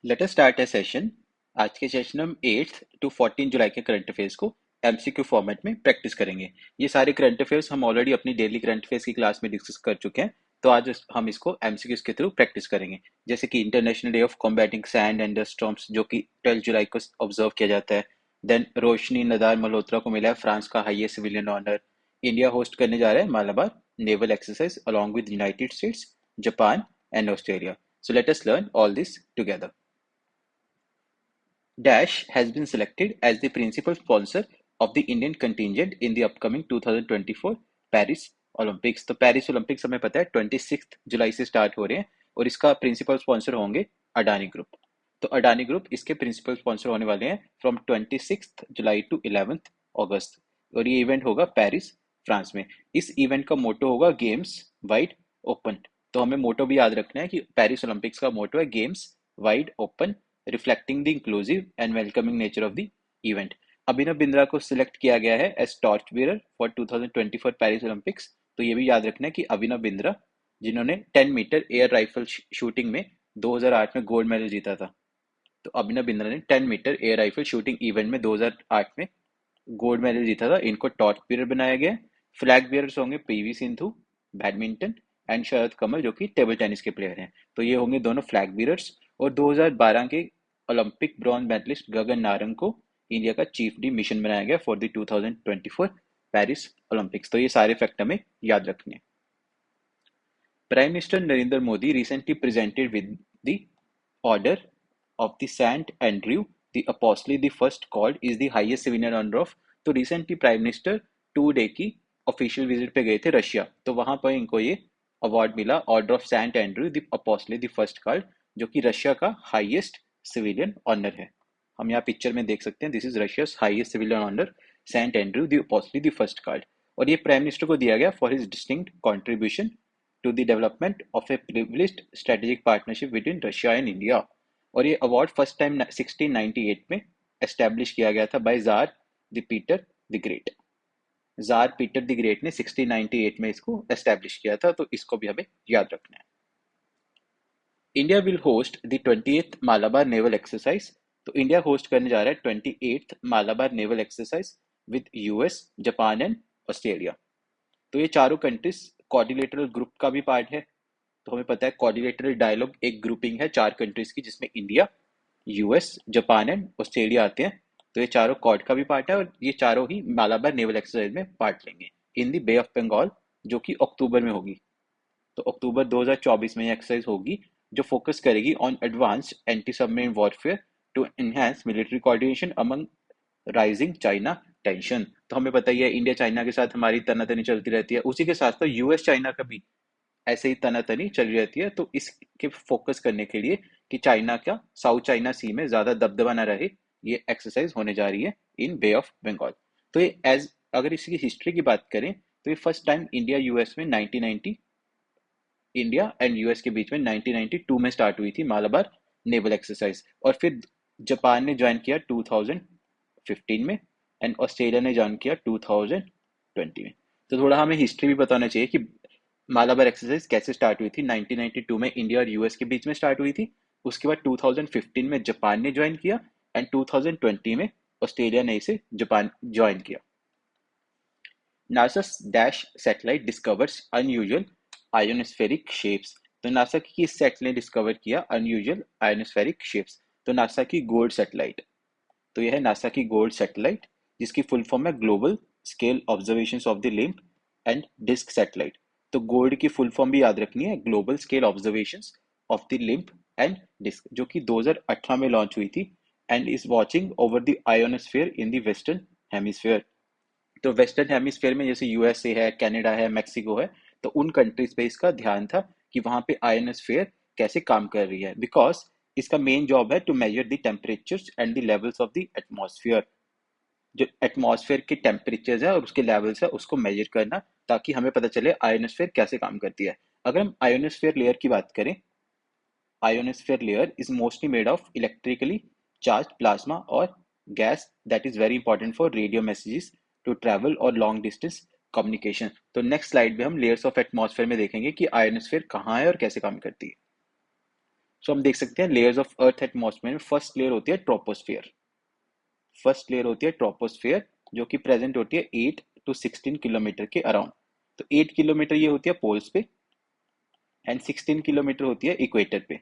Let us start A session. आज के session में हम 8 टू 14 जुलाई के करंट अफेयर्स को एमसीक्यू फॉर्मेट में प्रैक्टिस करेंगे। ये सारे करंट अफेयर्स हम ऑलरेडी अपनी डेली करंट अफेयर्स की क्लास में डिस्कस कर चुके हैं, तो आज हम इसको एमसीक्यूज के थ्रू प्रैक्टिस करेंगे। जैसे कि international day of combating sand and storms, जो कि 12 जुलाई को ऑब्जर्व किया जाता है। देन रोशनी नदार मल्होत्रा को मिला है फ्रांस का highest civilian honour. India host करने जा रहा है Malabar naval exercise along with United States, Japan and Australia. So let us learn all this together. Dash has been selected as the principal sponsor of the Indian contingent in the upcoming 2024 Paris Olympics. तो Paris Olympics हमें पता है 26 जुलाई से start हो रहे हैं और इसका प्रिंसिपल स्पॉन्सर होंगे अडानी ग्रुप। तो अडानी ग्रुप इसके प्रिंसिपल स्पॉन्सर होने वाले हैं फ्रॉम 26 जुलाई टू 11 अगस्त, और ये इवेंट होगा पेरिस फ्रांस में। इस इवेंट का मोटो होगा गेम्स वाइड ओपन। तो हमें मोटो भी याद रखना है कि पेरिस ओलंपिक्स का मोटो है games wide open, reflecting the inclusive and welcoming nature of the event. Abhinav Bindra को सिलेक्ट किया गया है as torch bearer for 2024 Paris Olympics. तो ये भी याद रखना है कि अभिनव बिंद्रा, जिन्होंने 10 मीटर एयर राइफल शूटिंग में 2008 में गोल्ड मेडल जीता था, तो अभिनव बिंद्रा ने 10 metre air rifle shooting event में 2008 में गोल्ड मेडल जीता था। इनको टॉर्च बीयरर बनाया गया है। फ्लैग बीयरर्स होंगे पीवी सिंधु बैडमिंटन एंड शरद कमल, जो कि टेबल टेनिस के प्लेयर हैं। तो ये होंगे दोनों फ्लैग बीयरर्स। और 2012 के Olympic bronze medallist Gagan Narang को इंडिया का चीफ डी मिशन बनाया गया फॉर द 2024 पेरिस ओलंपिक्स। तो ये सारे फैक्ट हमें याद रखने हैं। Prime Minister Narendra Modi recently presented with the Order of the St. Andrew the Apostle the First, called is the highest civilian honor of। तो रिसेंटली प्राइम मिनिस्टर 2 डे की official visit पे गए थे Russia, तो वहां पर इनको ये अवार्ड मिला order of Saint Andrew the apostle the first called, जो कि रशिया का हाईएस्ट सिविलियन ऑनर है। हम यहाँ पिक्चर में देख सकते हैं, दिस इज रशिया's highest civilian honour Saint Andrew the apostle the first called. और ये प्राइम मिनिस्टर को दिया गया for his distinct contribution to the development of a privileged strategic partnership between Russia and India। और ये अवार्ड फर्स्ट टाइम 1698 में establish किया गया था by tsar the Peter the Great. Tsar Peter the Great ने 1698 में इसको एस्टेब्लिश किया था, तो इसको भी हमें याद रखना है। India will host the 20th Malabar naval exercise. तो इंडिया होस्ट करने जा रहा है 28th Malabar naval exercise with US, Japan and Australia. तो ये चारों कंट्रीज कोऑर्डिनेटर ग्रुप का भी पार्ट है। तो हमें पता है कोऑर्डिनेटर डायलॉग एक ग्रुपिंग है 4 कंट्रीज की, जिसमें India, US, Japan and Australia आते हैं। तो ये चारों क्वाड का भी पार्ट है और ये चारों ही मालाबार नेवल एक्सरसाइज में पार्ट लेंगे इन दी बे ऑफ बंगाल, जो कि अक्टूबर में होगी। तो अक्टूबर 2024 में ये एक्सरसाइज होगी, जो फोकस करेगी on advanced anti submarine warfare to enhance military coordination among rising China tension. तो हमें पता ही है इंडिया चाइना के साथ हमारी तनातनी चलती रहती है, उसी के साथ साथ यूएस चाइना का भी ऐसे ही तनातनी चली रहती है। तो इसके फोकस करने के लिए कि चाइना का साउथ चाइना सी में ज्यादा दबदबा न रहे, ये एक्सरसाइज होने जा रही है इन बे ऑफ बंगाल। तो ये एज अगर इसकी हिस्ट्री की बात करें तो ये फर्स्ट टाइम इंडिया यूएस में 1990, इंडिया एंड यूएस के बीच में 1992 में स्टार्ट हुई थी मालाबार नेवल एक्सरसाइज। और फिर जापान ने ज्वाइन किया 2015 में एंड ऑस्ट्रेलिया ने ज्वाइन किया 2020 में। तो थोड़ा हमें हिस्ट्री भी बताना चाहिए कि मालाबार एक्सरसाइज कैसे स्टार्ट हुई थी। 1992 में इंडिया और यूएस के बीच में स्टार्ट हुई थी, उसके बाद 2015 में जापान ने ज्वाइन किया एंड 2020 में ऑस्ट्रेलिया ने इसे जापान ज्वाइन किया। नासा's dash satellite discovers unusual ionospheric shapes. तो नासा की किस सैटेलाइट ने डिस्कवर किया अनयूजुअल आयोनोस्फेरिक शेप्स? तो नासा की गोल्ड सैटेलाइट। तो यह है नासा की गोल्ड सैटेलाइट, जिसकी फुल फॉर्म है global scale observations of the limb and disk satellite. तो गोल्ड की फुल फॉर्म भी याद रखनी है, global scale observations of the limb and disk, जो कि 2018 में लॉन्च हुई थी and is watching over the ionosphere in the western hemisphere. तो वेस्टर्न हेमिस्फेयर में जैसे यूएसए है, कनाडा है, मेक्सिको है, तो उन कंट्रीज पे इसका ध्यान था कि वहां पे आयोनोस्फेयर कैसे काम कर रही है, बिकॉज इसका मेन जॉब है to measure the temperatures and the levels of the atmosphere. जो एटमॉस्फेयर के टेम्परेचर्स है और उसके लेवल्स है उसको मेजर करना, ताकि हमें पता चले आयोनोस्फेयर कैसे काम करती है। अगर हम आयोनोस्फेयर लेयर की बात करें, ionosphere layer is mostly made of electrically charged plasma or gas that is very important for radio messages to travel or long distance communication। तो नेक्स्ट स्लाइड में हम लेयर्स ऑफ एटमॉस्फेयर में देखेंगे कि ionosphere कहाँ है और कैसे काम करती है। सो हम देख सकते हैं लेयर्स ऑफ अर्थ एटमॉस्फेयर में फर्स्ट लेयर होती है ट्रोपोस्फियर। फर्स्ट लेयर होती है ट्रोपोस्फियर जो कि प्रेजेंट होती है 8 to 16 किलोमीटर के अराउंड। तो 8 किलोमीटर ये होती है पोल्स पे एंड 16 किलोमीटर होती है इक्वेटर पे।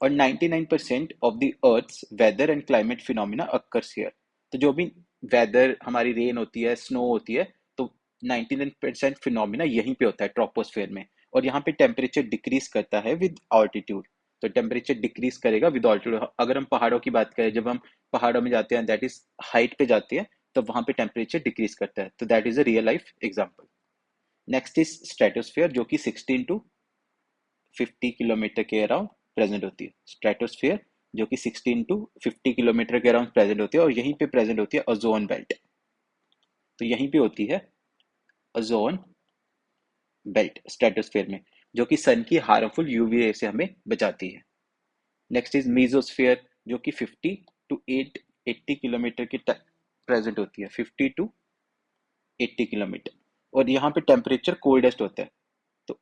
और 99% of the earth's weather and climate phenomena occurs here. तो जो भी वेदर हमारी रेन होती है, स्नो होती है, तो 99% फिनोमिना यहीं पे होता है ट्रोपोस्फेयर में। और यहाँ पे टेम्परेचर डिक्रीज करता है विद ऑल्टीट्यूड। तो टेम्परेचर डिक्रीज करेगा विद ऑल्टीट्यूड। अगर हम पहाड़ों की बात करें, जब हम पहाड़ों में जाते हैं, दैट इज हाइट पे जाते हैं, तो वहां पे टेम्परेचर डिक्रीज करता है। तो that is a real life example. Next is stratosphere जो कि 16 to 50 किलोमीटर के अराउंड प्रेजेंट होती है। स्ट्रेटोस्फेयर जो कि 16 to 50 किलोमीटर के अराउंड प्रेजेंट होती है और यहीं पे प्रेजेंट होती है ओजोन बेल्ट। तो यहीं पे होती है ओजोन बेल्ट स्ट्रेटोस्फेयर में, जो कि सन की हार्मफुल यूवी रे से हमें बचाती है। नेक्स्ट इज मीजोस्फेयर जो कि 50 to 80 किलोमीटर की प्रेजेंट होती है। 50 to 80 किलोमीटर। और यहाँ पे टेम्परेचर कोल्डेस्ट होता है। तो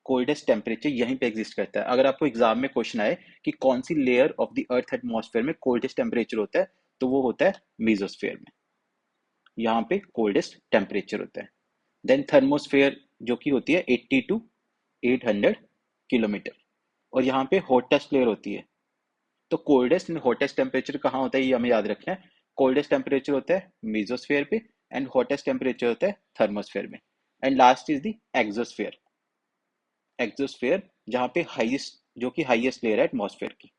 कोल्डेस्ट टेम्परेचर यहीं पे एग्जिस्ट करता है। अगर आपको एग्जाम में क्वेश्चन आए कि कौन सी layer of the earth atmosphere में कोल्डेस्ट टेम्परेचर होता है, तो वो होता है मीजोस्फेयर में। यहाँ पे कोल्डेस्ट टेम्परेचर होता है। देन थर्मोस्फेयर जो कि होती है 80 to 800 किलोमीटर। और यहाँ पे हॉटेस्ट लेयर होती है। तो कोल्डेस्ट एंड हॉटेस्ट टेम्परेचर कहाँ होता है ये हमें याद रखना है। कोल्डेस्ट टेम्परेचर होता है मीजोस्फेयर पे एंड हॉटेस्ट टेम्परेचर होता है थर्मोस्फेयर में। And last is the exosphere. Exosphere जहाँ पे हाईएस्ट, जो कि हाईएस्ट लेयर है एटमॉस्फेयर की।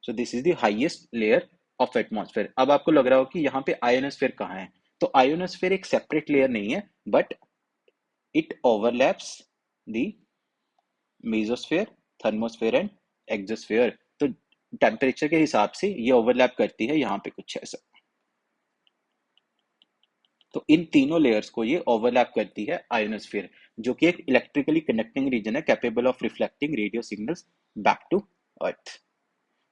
So this is the highest layer of atmosphere. अब आपको लग रहा हो कि यहाँ पे आयोनोस्फेयर कहाँ है। तो आयोनोस्फेयर एक सेपरेट लेयर नहीं है, but it overlaps the mesosphere, thermosphere and exosphere. तो टेम्परेचर के हिसाब से ये ओवरलैप करती है यहाँ पे कुछ ऐसा। तो इन तीनों लेयर्स को ये ओवरलैप करती है आयोनोस्फेयर, जो कि एक इलेक्ट्रिकली कंडक्टिंग रीजन है capable of reflecting radio signals back to earth.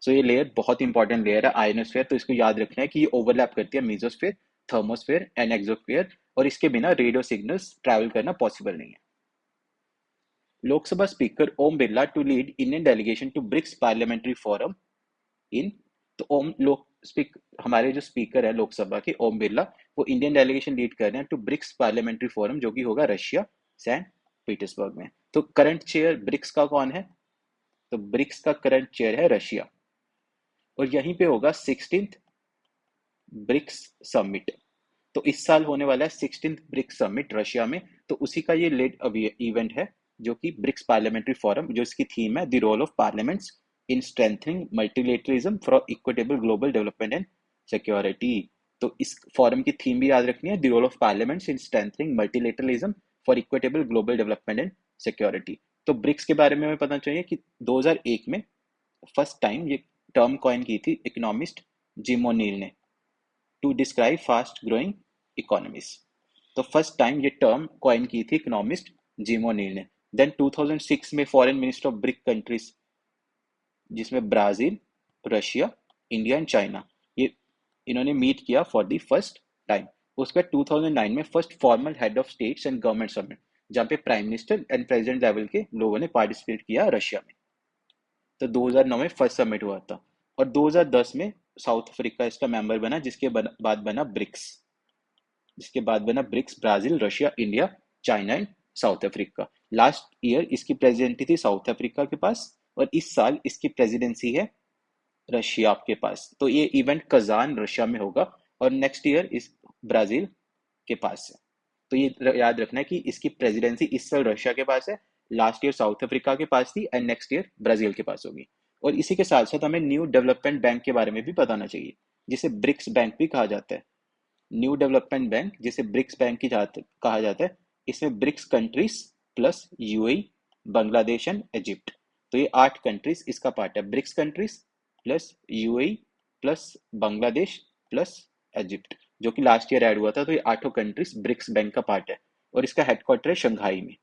So ये लेयर बहुत इंपॉर्टेंट लेयर है आयोनोस्फेयर। तो इसको याद रखना है कि ये ओवरलैप करती है मेसोस्फेयर, थर्मोस्फेयर एंड एक्सोस्फेयर। और इसके बिना रेडियो सिग्नल्स ट्रैवल करना पॉसिबल नहीं है। Lok Sabha speaker Om Birla to lead Indian delegation to BRICS parliamentary forum in. तो ओम लोक स्पीक हमारे जो स्पीकर है लोकसभा के ओम बिरला, वो इंडियन डेलीगेशन लीड कर रहे हैं टू ब्रिक्स पार्लियामेंट्री फोरम, जो कि होगा रशिया सैन पीटर्सबर्ग में। तो करंट चेयर ब्रिक्स का कौन है? तो ब्रिक्स का करंट चेयर है रशिया। और यहीं पे होगा 16th ब्रिक्स समिट। तो इस साल होने वाला है 16th ब्रिक्स समिट रशिया में। तो उसी का ये लेट इवेंट है, जो कि ब्रिक्स पार्लियामेंट्री फोरम, जो इसकी थीम है the role of parliaments in strengthening multilateralism for equitable global development and security. तो इस फोरम की थीम भी याद रखनी है, the role of parliaments in strengthening multilateralism for equitable global development and security. तो ब्रिक्स के बारे में हमें पता चाहिए कि 2001 में फर्स्ट टाइम ये टर्म कॉइन की थी इकोनॉमिस्ट जिम ओनील ने, to describe fast growing economies. तो फर्स्ट टाइम ये टर्म कॉइन की थी इकोनॉमिस्ट जिम ओनील ने। देन 2006 में foreign minister of BRIC countries, जिसमें Brazil, Russia, India and China, ये इन्होंने मीट किया फॉर द फर्स्ट टाइम। उसके बाद 2009 में first formal head of states and government summit, जहाँ पे prime minister and president level के लोगों ने पार्टिसिपेट किया रशिया में। तो 2009 में फर्स्ट समिट हुआ था। और 2010 में साउथ अफ्रीका इसका मेंबर बना, जिसके बाद बना BRICS, Brazil, Russia, India, China and South Africa. Last year इसकी प्रेसिडेंसी थी साउथ अफ्रीका के पास, और इस साल इसकी प्रेसिडेंसी है रशिया के पास। तो ये इवेंट कजान रशिया में होगा, और नेक्स्ट ईयर इस ब्राजील के पास है। तो ये याद रखना है कि इसकी प्रेसिडेंसी इस साल रशिया के पास है, लास्ट ईयर साउथ अफ्रीका के पास थी, एंड नेक्स्ट ईयर ब्राजील के पास होगी। और इसी के साथ साथ हमें न्यू डेवलपमेंट बैंक के बारे में भी बताना चाहिए, जिसे ब्रिक्स बैंक भी कहा जाता है। न्यू डेवलपमेंट बैंक, जिसे ब्रिक्स बैंक कहा जाता है, इसमें BRICS countries plus UAE, Bangladesh and Egypt. तो ये 8 कंट्रीज इसका पार्ट है। BRICS countries plus UAE plus Bangladesh plus Egypt, जो कि लास्ट ईयर ऐड हुआ था। तो ये 8 कंट्रीज ब्रिक्स बैंक का पार्ट है, और इसका हेडक्वार्टर है शंघाई में।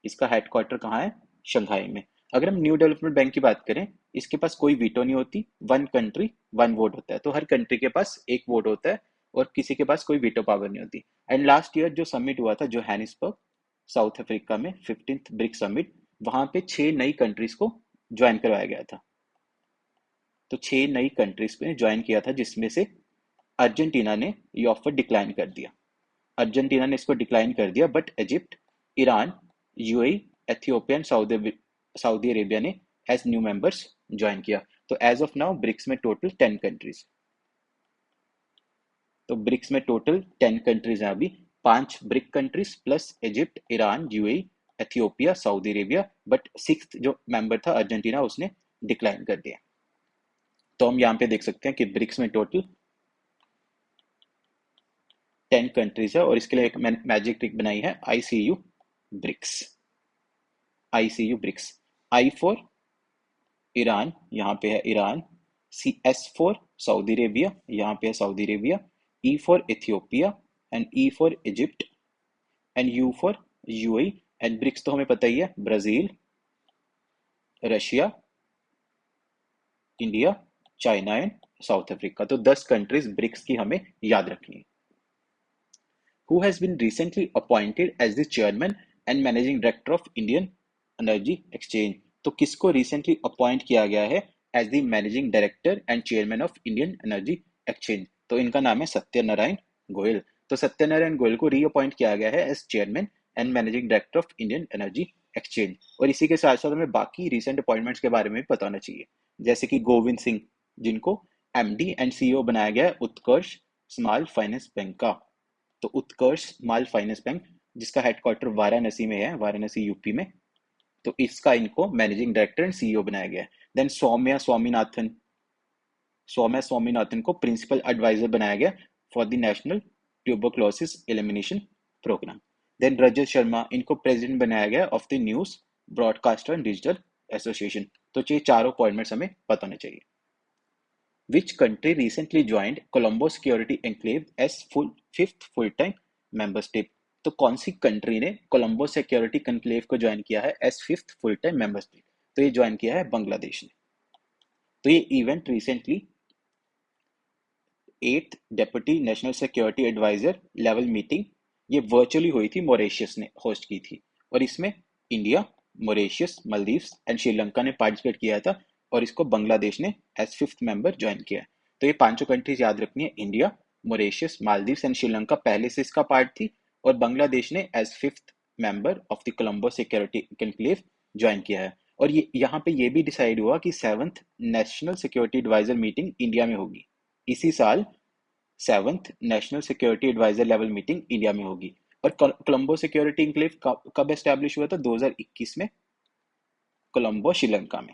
इसका हेडक्वार्टर कहाँ है? शंघाई में। अगर हम न्यू डेवलपमेंट बैंक की बात करें, इसके पास कोई वीटो नहीं होती, वन कंट्री वन वोट होता है। तो हर कंट्री के पास एक वोट होता है, और किसी के पास कोई वीटो पावर नहीं होती। एंड लास्ट ईयर जो समिट हुआ था जोहानिसबर्ग साउथ अफ्रीका में, 15th ब्रिक्स समिट, वहां पे 6 नई कंट्रीज को ज्वाइन करवाया गया था। तो 6 नई कंट्रीज ने ज्वाइन किया था, जिसमें से अर्जेंटीना ने ये ऑफर डिक्लाइन कर दिया। अर्जेंटीना ने इसको डिक्लाइन कर दिया, but Egypt, Iran, UAE, Ethiopia and Saudi Arabia ने एज न्यू मेंबर्स ज्वाइन किया। तो एज ऑफ नाउ ब्रिक्स में टोटल 10 कंट्रीज। तो ब्रिक्स में टोटल 10 कंट्रीज हैं अभी। 5 brick countries plus Egypt, Iran, UAE, Ethiopia, Saudi Arabia, but sixth जो member था अर्जेंटीना, उसने डिक्लाइन कर दिया। तो हम यहाँ पे देख सकते हैं कि ब्रिक्स में टोटल 10 कंट्रीज है, और इसके लिए एक मैजिक ट्रिक बनाई है, ICU BRICS. ICU BRICS. I for Iran, यहाँ पे है Iran. S for Saudi Arabia, यहाँ पे है Saudi Arabia. E for Ethiopia and E for Egypt and U for UAE. And BRICS तो हमें पता ही है, Brazil, Russia, India, China and South Africa. तो 10 कंट्रीज ब्रिक्स की हमें याद रखनी है। Who has been recently appointed as the chairman and managing director of Indian Energy Exchange? तो किसको रिसेंटली अपॉइंट किया गया है as the managing director and chairman of Indian energy exchange? तो इनका नाम है सत्यनारायण गोयल। तो सत्यनारायण गोयल को रीअपॉइंट किया गया है as chairman and managing director of Indian energy exchange. और इसी के साथ साथ हमें बाकी रिसेंट अपॉइंटमेंट्स के बारे में भी पता होना चाहिए, जैसे कि गोविंद सिंह, जिनको MD एंड CEO बनाया गया है उत्कर्ष स्मॉल फाइनेंस बैंक का। तो उत्कर्ष स्मॉल फाइनेंस बैंक, जिसका हेडक्वार्टर वाराणसी में है, वाराणसी यूपी में, तो इसका इनको मैनेजिंग डायरेक्टर एंड CEO बनाया गया है। देन सौम्या स्वामीनाथन को प्रिंसिपल एडवाइजर बनाया गया for the national tuberculosis elimination programme. Then Rajat Sharma, इनको प्रेसिडेंट बनाया गया of the news broadcaster and digital association. तो ये चारों अपॉइंटमेंट्स हमें पता होने चाहिए। Which country recently joined Colombo Security Enclave as fifth full-time member state? तो कौन सी कंट्री ने कोलंबो सिक्योरिटी कन्क्लेव को ज्वाइन किया है as fifth full time member state? तो ये ज्वाइन किया है बांग्लादेश ने। तो ये event recently 8th deputy national security adviser level meeting ये वर्चुअली हुई थी, मॉरिशस ने होस्ट की थी, और इसमें India, Mauritius, Maldives and Sri Lanka ने पार्टिसिपेट किया था, और इसको बांग्लादेश ने एज फिफ्थ मेंबर ज्वाइन किया। तो ये पांचों कंट्रीज याद रखनी है, India, Mauritius, Maldives and Sri Lanka पहले से इसका पार्ट थी, और बांग्लादेश ने as fifth member of the Colombo security conclave join किया है। और ये यहाँ पे ये भी डिसाइड हुआ कि 7th national security adviser meeting India में होगी इसी साल। 7th national security adviser level meeting India में होगी। और कोलंबो सिक्योरिटी इंक्लेव कब एस्टैब्लिश हुआ था? 2021 में, कोलंबो श्रीलंका में।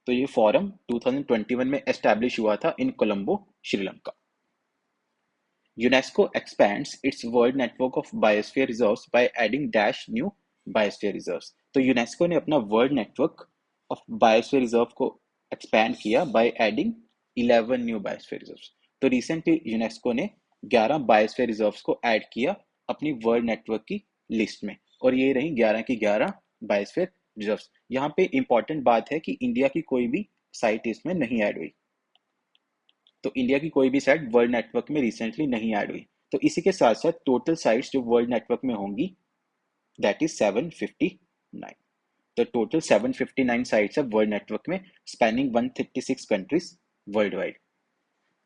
तो ये फोरम 2021 में एस्टैब्लिश हुआ था in Colombo Sri Lanka. UNESCO expands its world network of biosphere reserves by adding dash new biosphere reserves. तो यूनेस्को ने अपना world network of biosphere reserve को एक्सपैंड किया by adding 11 new biosphere reserves. तो रिसेंटली यूनेस्को ने 11 बायोस्फीयर रिजर्व्स को add किया अपनी वर्ल्ड नेटवर्क की लिस्ट में, और ये रही 11 की 11 बायोस्फीयर रिजर्व्स। यहाँ पे इंपॉर्टेंट बात है कि इंडिया की कोई भी साइट इसमें नहीं ऐड हुई। तो इंडिया की कोई भी साइट वर्ल्ड नेटवर्क में रिसेंटली नहीं ऐड हुई। तो इसी के साथ साथ टोटल साइट्स जो वर्ल्ड नेटवर्क में होंगी दैट इज 759। तो टोटल 759 साइट्स है वर्ल्ड नेटवर्क में, स्पैनिंग 136 कंट्रीज वर्ल्ड वाइड।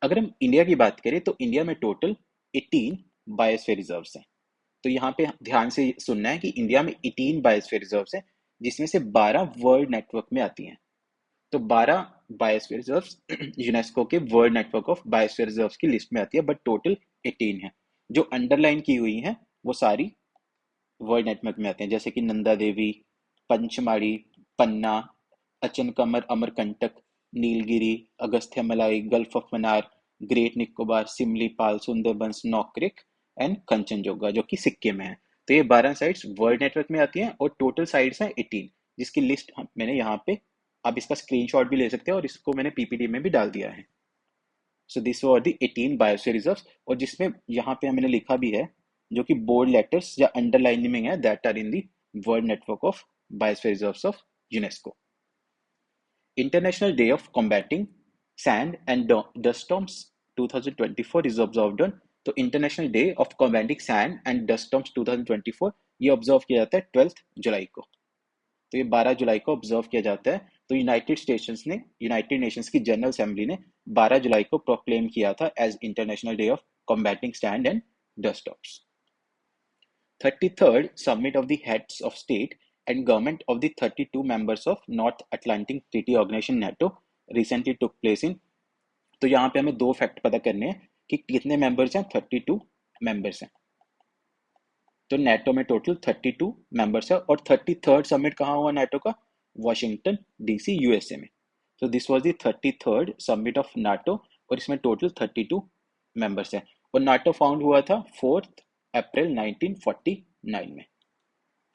अगर हम इंडिया की बात करें तो इंडिया में टोटल 18 बायोस्फीयर रिजर्व्स हैं। तो यहाँ पे ध्यान से सुनना है कि इंडिया में 18 बायोस्फीयर रिजर्व्स हैं, जिसमें से 12 वर्ल्ड नेटवर्क में आती हैं। तो 12 बायोस्फीयर रिजर्व्स यूनेस्को के world network of biosphere reserves की लिस्ट में आती है, बट टोटल 18 है। जो अंडरलाइन की हुई हैं वो सारी वर्ल्ड नेटवर्क में आते हैं, जैसे कि Nanda Devi, Panchmarhi, Panna, Achanakmar, Amarkantak, Nilgiri, Agasthyamalai, Gulf of Mannar, Great Nicobar, Simlipal, Sundarbans, Nokrek and Kanchenjunga, जो कि सिक्किम में है। तो ये 12 साइट्स वर्ल्ड नेटवर्क में आती हैं, और टोटल साइट्स हैं 18, जिसकी लिस्ट मैंने यहाँ पे, आप इसका स्क्रीनशॉट भी ले सकते हैं, और इसको मैंने PPT में भी डाल दिया है। So this were the 18 biosphere reserves, और जिसमें यहाँ पे मैंने लिखा भी है, जो कि बोल्ड लेटर्स या अंडरलाइनिंग में है, that are in the world network of biosphere reserves of UNESCO. International day of combating sand and dust storms 2024 is observed on. तो international day of combating sand and dust storms 2024 ये observe किया जाता है 12th जुलाई को। तो ये 12 जुलाई को ऑब्जर्व किया जाता है। तो यूनाइटेड नेशंस की जनरल असेंबली ने 12 जुलाई को प्रोक्लेम किया था as international day of combating sand and dust storms. 33rd Summit of the Heads of State and Government of the 32 members of North Atlantic Treaty Organization NATO recently took place in। तो यहाँ पे हमें दो fact पता करने हैं कि कितने मेंबर्स हैं। 32 मेंबर्स हैं। तो नेटो में टोटल 32 मेंबर्स है। और 33rd समिट कहाँ हुआ नेटो का? वॉशिंगटन डीसी यूएसए में। तो this was the 33rd summit of NATO और इसमें टोटल 32 मेंबर्स हैं। और नाटो फाउंड हुआ था 4 अप्रैल 1949 में।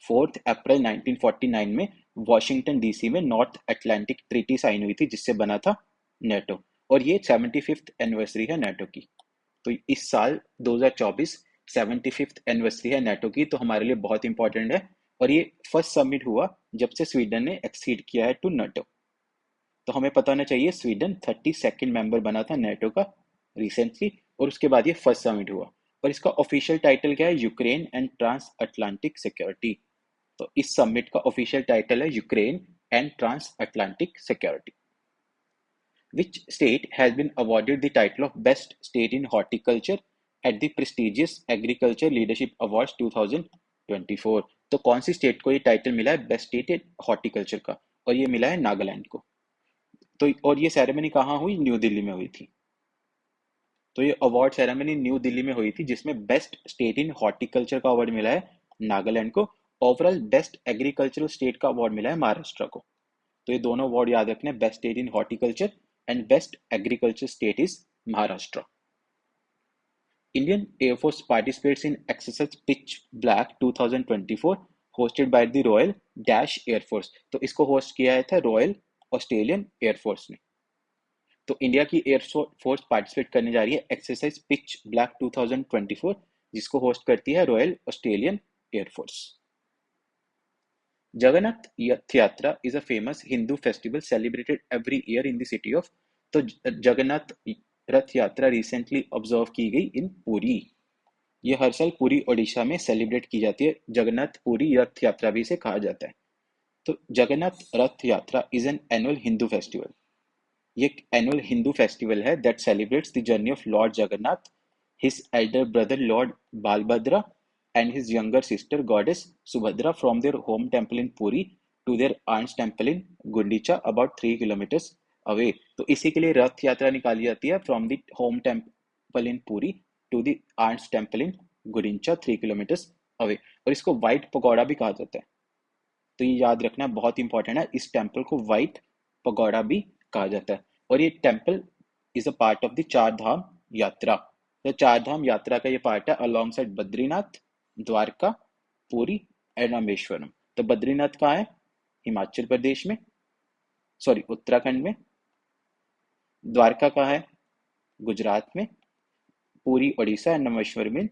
4 अप्रैल 1949 में वॉशिंगटन डीसी में नॉर्थ अटलांटिक ट्रीटी साइन हुई थी जिससे बना था नेटो। और ये 75th एनिवर्सरी है नेटो की। तो इस साल 2024 75th एनिवर्सरी है नेटो की, तो हमारे लिए बहुत इंपॉर्टेंट है। और ये फर्स्ट समिट हुआ जब से स्वीडन ने एक्सीड किया है टू नेटो। तो हमें पता होना चाहिए स्वीडन 32nd मेंबर बना था नेटो का रिसेंटली, और उसके बाद ये फर्स्ट समिट हुआ। और इसका ऑफिशियल टाइटल क्या है? Ukraine and transatlantic security. तो इस समिट का ऑफिशियल टाइटल है Ukraine and transatlantic security. Which state has been awarded the title of Best State in Horticulture at the prestigious Agriculture Leadership Awards 2024? तो कौन सी state को ये title मिला है बेस्ट स्टेट इन हॉर्टिकल्चर का? और ये मिला है नागालैंड को। तो और ये सेरेमनी कहाँ हुई? न्यू दिल्ली में हुई थी। तो ये अवार्ड सेरेमनी न्यू दिल्ली में हुई थी जिसमें बेस्ट स्टेट इन हॉर्टिकल्चर का अवार्ड मिला है नागालैंड को। ओवरऑल बेस्ट एग्रीकल्चरल स्टेट का अवार्ड मिला है महाराष्ट्र को। तो ये दोनों अवार्ड याद रखने, best state in horticulture and best agriculture state is Maharashtra. Indian Air Force participates in exercise Pitch Black 2024 hosted by the Royal Dash Air Force। तो इसको होस्ट किया था रॉयल ऑस्ट्रेलियन एयरफोर्स ने। तो इंडिया की air force participate करने जा रही है एक्सरसाइज पिच ब्लैक 2024 जिसको होस्ट करती है royal Australian air force. Jagannath Yatra is a famous Hindu festival celebrated every year in the city of। तो जगन्नाथ रथ यात्रा रिसेंटली ऑब्जर्व की गई इन पुरी। ये हर साल पुरी ओडिशा में सेलिब्रेट की जाती है। जगन्नाथ पुरी रथ यात्रा भी इसे कहा जाता है। तो Jagannath Rath Yatra is an annual Hindu festival. ये एक एनुअल हिंदू फेस्टिवल है that celebrates the journey of lord Jagannath, his elder brother lord Balabhadra and his younger sister goddess Subhadra from their home temple in Puri to their aunt's temple in Gundicha about 3 kilometers away। तो इसी के लिए रथ यात्रा निकाली जाती है from the home temple in Puri to the aunt's temple in Gundicha 3 kilometres away. और इसको व्हाइट पगोड़ा भी कहा जाता है। तो ये याद रखना बहुत इंपॉर्टेंट है, इस टेम्पल को व्हाइट पगोड़ा भी कहा जाता है। और ये temple is a part of the चार धाम यात्रा। तो चार धाम यात्रा का ये पार्ट है along side Badrinath, Dwarka, Puri and Rameswaram. तो बद्रीनाथ कहाँ है? हिमाचल प्रदेश में, सॉरी उत्तराखंड में। द्वारका कहाँ है? गुजरात में। पुरी ओडिशा एंड रामेश्वरम में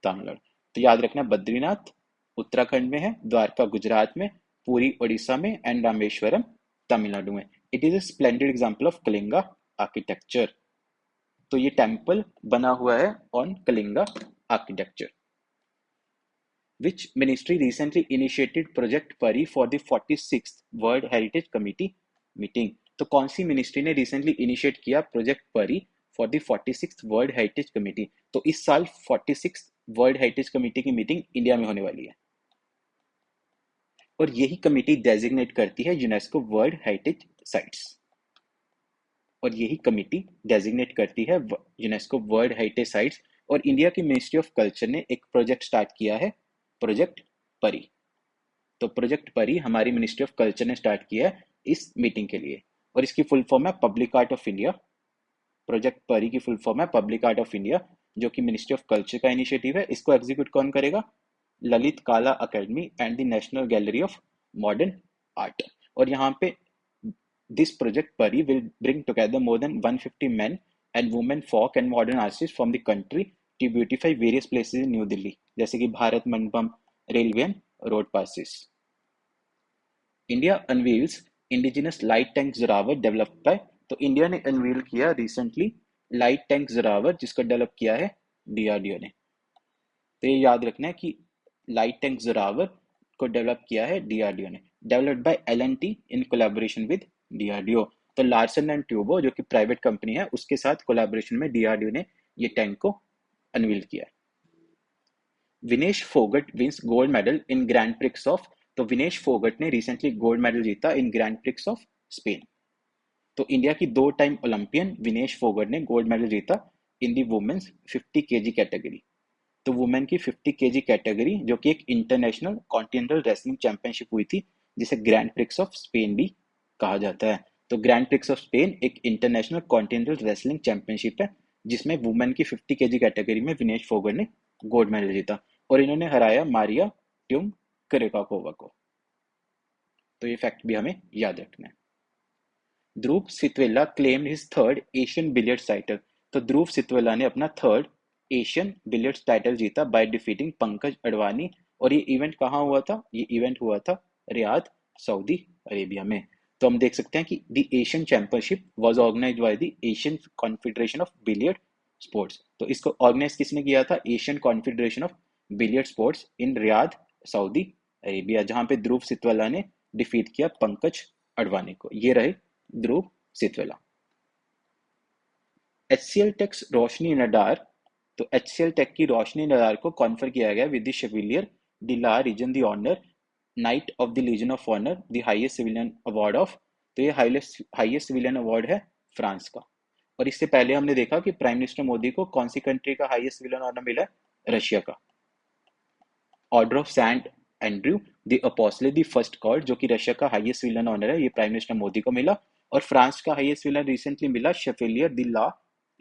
तमिलनाडु। तो याद रखना बद्रीनाथ उत्तराखंड में है, द्वारका गुजरात में, पुरी ओडिशा में एंड रामेश्वरम तमिलनाडु में। It is a splendid example of Kalinga architecture. तो ये टेम्पल बना हुआ है on Kalinga architecture. Which ministry recently initiated Project Pari for the 46th World Heritage Committee meeting? तो कौन सी मिनिस्ट्री ने रिसेंटली इनिशिएट किया प्रोजेक्ट परी for the 46th world heritage committee? तो इस साल 46th वर्ल्ड हेरिटेज कमेटी की मीटिंग इंडिया में होने वाली है। और यही कमेटी डेजिग्नेट करती है यूनेस्को वर्ल्ड हेरिटेज साइट्स। और यही कमेटी डेजिग्नेट करती है यूनेस्को वर्ल्ड हेरिटेज साइट्स। और इंडिया की मिनिस्ट्री ऑफ कल्चर ने एक प्रोजेक्ट स्टार्ट किया है, प्रोजेक्ट परी। तो प्रोजेक्ट परी हमारी मिनिस्ट्री ऑफ कल्चर ने स्टार्ट किया है इस मीटिंग के लिए। और इसकी फुल फॉर्म है public art of India. Project परी की फुल फॉर्म है पब्लिक आर्ट ऑफ इंडिया, जो कि मिनिस्ट्री ऑफ कल्चर का इनिशिएटिव है। इसको एग्जीक्यूट कौन करेगा? ललित कला academy and the national gallery of modern art. और यहाँ पे दिस प्रोजेक्ट परी will bring together more than 150 men and women folk and modern artists from the country to beautify various places in New Delhi, जैसे कि Bharat Mandapam, railway and road passes. India unveils indigenous light tank Zorawar developed by. तो India ने unveil किया recently light tank Zorawar जिसको develop किया है DRDO ने। तो ये याद रखना है कि लाइट टैंक जोरावर को डेवलप किया है डीआरडीओ ने। Developed by L&T in collaboration with DRDO। तो लार्सन एंड ट्यूबो जो कि प्राइवेट कंपनी है उसके साथ कोलैबोरेशन में DRDO ने ये टैंक को अनवील किया। Vinesh Phogat wins gold medal in grand prix of, तो विनेश फोगट ने रिसेंटली गोल्ड मेडल जीता in grand prix of Spain. तो इंडिया की 2 टाइम ओलंपियन विनेश फोगट ने गोल्ड मेडल जीता इन दी वुमेन्स 50 केजी कैटेगरी। तो वुमेन की 50 केजी कैटेगरी जो कि एक इंटरनेशनल कॉन्टिनेंटल रेसलिंग चैंपियनशिप हुई थी जिसे ग्रैंड प्रिक्स ऑफ स्पेन भी कहा जाता है। तो ग्रैंड प्रिक्स ऑफ स्पेन एक इंटरनेशनल कॉन्टिनेंटल रेसलिंग चैंपियनशिप है जिसमें वुमेन की 50 केजी कैटेगरी में विनेश फोगट ने गोल्ड मेडल जीता और इन्होंने हराया मारिया ट्यूम करेकाकोवा को। तो ये फैक्ट भी हमें याद रखना है। Dhruv Sitwala claimed his third Asian billiards title. तो ध्रुव सितवेला ने अपना थर्ड एशियन बिलियर्ड्स टाइटल जीता बाय डिफीटिंग पंकज अडवाणी। और ये इवेंट कहाँ हुआ था? ये इवेंट हुआ था रियाद, सऊदी अरेबिया में। तो हम देख सकते हैं कि the Asian championship was organised by the Asian confederation of billiard sports. तो इसको ऑर्गेनाइज किसने किया था? Asian confederation of billiard sports in Riyadh, Saudi Arabia, जहां पे ध्रुव सितवेला ने डिफीट किया पंकज अडवाणी को। ये रहे ध्रुव सितवेला। HCL टेक्स रोशनी नडार। तो HCL टेक की रोशनी नडार को कॉन्फर किया गया with the chevalier de la legion de honour knight of the legion of honour the highest civilian award of. तो ये हाईएस्ट सिविलियन अवार्ड है फ्रांस का। और इससे पहले हमने देखा कि प्राइम मिनिस्टर मोदी को कौन सी कंट्री का हाईएस्ट सिविलियन ऑनर मिला है? रशिया का। Order of Saint Andrew the apostle the first called जो कि रशिया का हाईएस्ट सिविलियन ऑनर है, ये प्राइम मिनिस्टर मोदी को मिला। और फ्रांस का हाईएस्ट सिविलियन रिसेंटली मिला chevalier de la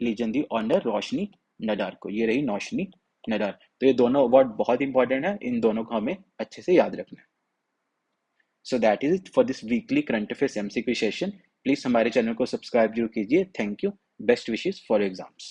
Legion d'honneur Roshni Nadar को। ये रही रोशनी नडार। तो ये दोनों अवार्ड बहुत इंपॉर्टेंट है, इन दोनों को हमें अच्छे से याद रखना है। So that is it for this weekly current affairs MCQ session. Please हमारे चैनल को सब्सक्राइब जरूर कीजिए। Thank you. Best wishes for exams.